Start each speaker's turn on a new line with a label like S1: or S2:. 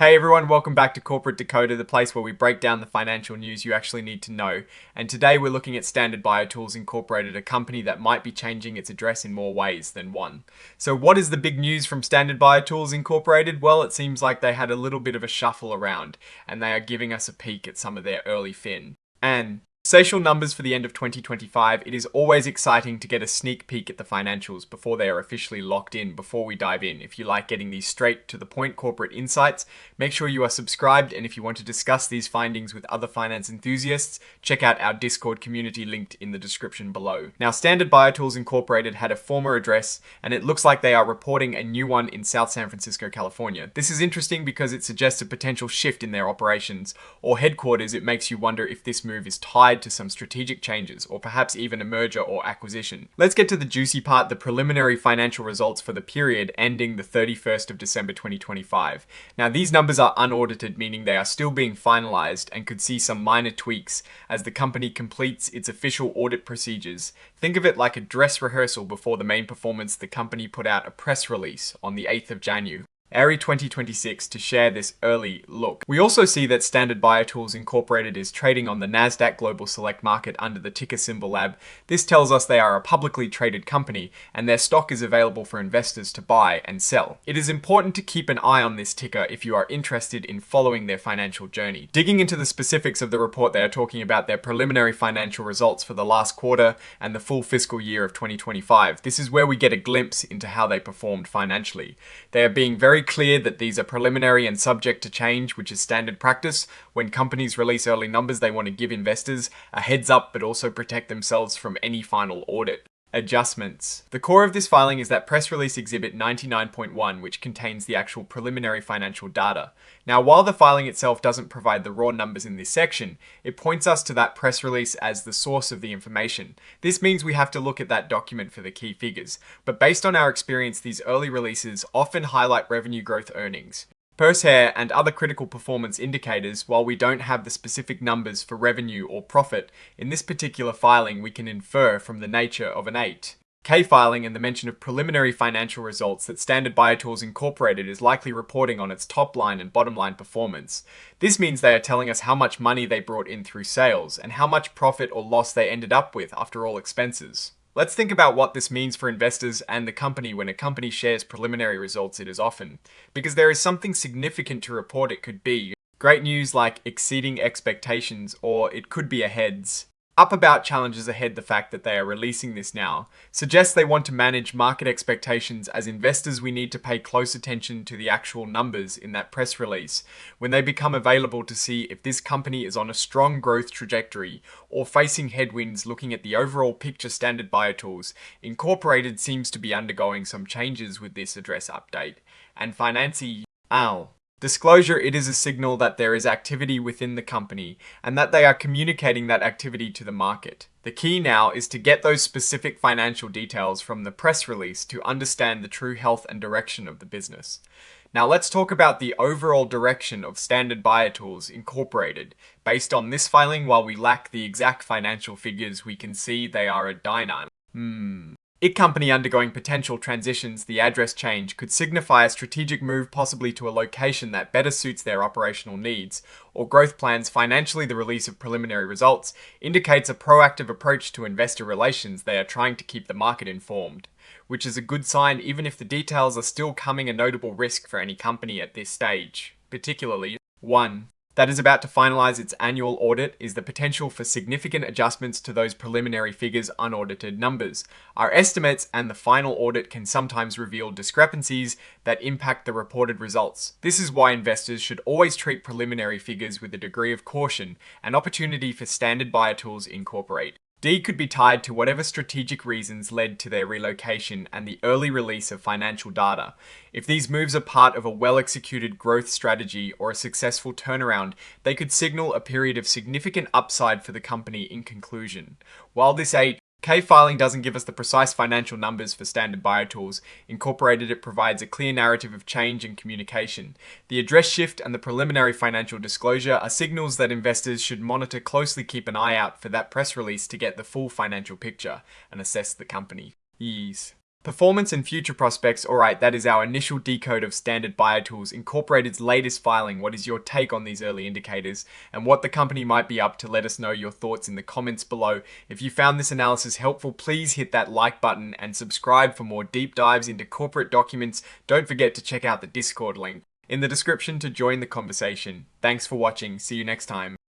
S1: Hey everyone, welcome back to Corporate Decoder, the place where we break down the financial news you actually need to know. And today we're looking at Standard BioTools Incorporated, a company that might be changing its address in more ways than one. So what is the big news from Standard BioTools Incorporated? Well, it seems like they had a little bit of a shuffle around, and they are giving us a peek at some of their early fin. And Accession numbers for the end of 2025, it is always exciting to get a sneak peek at the financials before they are officially locked in, before we dive in. If you like getting these straight to the point corporate insights, make sure you are subscribed, and if you want to discuss these findings with other finance enthusiasts, check out our Discord community linked in the description below. Now, Standard BioTools Incorporated had a former address, and it looks like they are reporting a new one in South San Francisco, California. This is interesting because it suggests a potential shift in their operations, or headquarters. It makes you wonder if this move is tied to some strategic changes, or perhaps even a merger or acquisition. Let's get to the juicy part, the preliminary financial results for the period ending the 31st of December 2025. Now, these numbers are unaudited, meaning they are still being finalized and could see some minor tweaks as the company completes its official audit procedures. Think of it like a dress rehearsal before the main performance. The company put out a press release on the 8th of January 2026 to share this early look. We also see that Standard BioTools Incorporated is trading on the Nasdaq Global Select Market under the ticker symbol LAB. This tells us they are a publicly traded company and their stock is available for investors to buy and sell. It is important to keep an eye on this ticker if you are interested in following their financial journey. Digging into the specifics of the report, they are talking about their preliminary financial results for the last quarter and the full fiscal year of 2025. This is where we get a glimpse into how they performed financially. They are being very clear that these are preliminary and subject to change, which is standard practice. When companies release early numbers, they want to give investors a heads up, but also protect themselves from any final audit adjustments. The core of this filing is that press release exhibit 99.1, which contains the actual preliminary financial data. Now, while the filing itself doesn't provide the raw numbers in this section, it points us to that press release as the source of the information. This means we have to look at that document for the key figures. But based on our experience, these early releases often highlight revenue growth, earnings per share, and other critical performance indicators. While we don't have the specific numbers for revenue or profit, in this particular filing we can infer from the nature of an 8K filing and the mention of preliminary financial results that Standard BioTools Incorporated is likely reporting on its top line and bottom line performance. This means they are telling us how much money they brought in through sales and how much profit or loss they ended up with after all expenses. Let's think about what this means for investors and the company. When a company shares preliminary results, it is often because there is something significant to report. It could be great news like exceeding expectations, or it could be a heads up about challenges ahead. The fact that they are releasing this now suggests they want to manage market expectations. As investors, we need to pay close attention to the actual numbers in that press release when they become available to see if this company is on a strong growth trajectory or facing headwinds. Looking at the overall picture, Standard BioTools Incorporated seems to be undergoing some changes with this address update and financial disclosure. It is a signal that there is activity within the company and that they are communicating that activity to the market. The key now is to get those specific financial details from the press release to understand the true health and direction of the business. Now let's talk about the overall direction of Standard BioTools Incorporated. Based on this filing, while we lack the exact financial figures, we can see they are a dynamic company undergoing potential transitions. The address change could signify a strategic move, possibly to a location that better suits their operational needs or growth plans. Financially, the release of preliminary results indicates a proactive approach to investor relations. They are trying to keep the market informed, which is a good sign, even if the details are still coming. A notable risk for any company at this stage, particularly one that is about to finalize its annual audit, is the potential for significant adjustments to those preliminary figures, unaudited numbers. Our estimates and the final audit can sometimes reveal discrepancies that impact the reported results. This is why investors should always treat preliminary figures with a degree of caution. An opportunity for Standard BioTools Incorporated could be tied to whatever strategic reasons led to their relocation and the early release of financial data. If these moves are part of a well-executed growth strategy or a successful turnaround, they could signal a period of significant upside for the company. In conclusion, while this 8K filing doesn't give us the precise financial numbers for Standard BioTools Incorporated, it provides a clear narrative of change and communication. The address shift and the preliminary financial disclosure are signals that investors should monitor closely. Keep an eye out for that press release to get the full financial picture and assess the company. Performance and future prospects. Alright, that is our initial decode of standard BioTools Incorporated's latest filing. What is your take on these early indicators and what the company might be up to? Let us know your thoughts in the comments below. If you found this analysis helpful, please hit that like button and subscribe for more deep dives into corporate documents. Don't forget to check out the Discord link in the description to join the conversation. Thanks for watching. See you next time.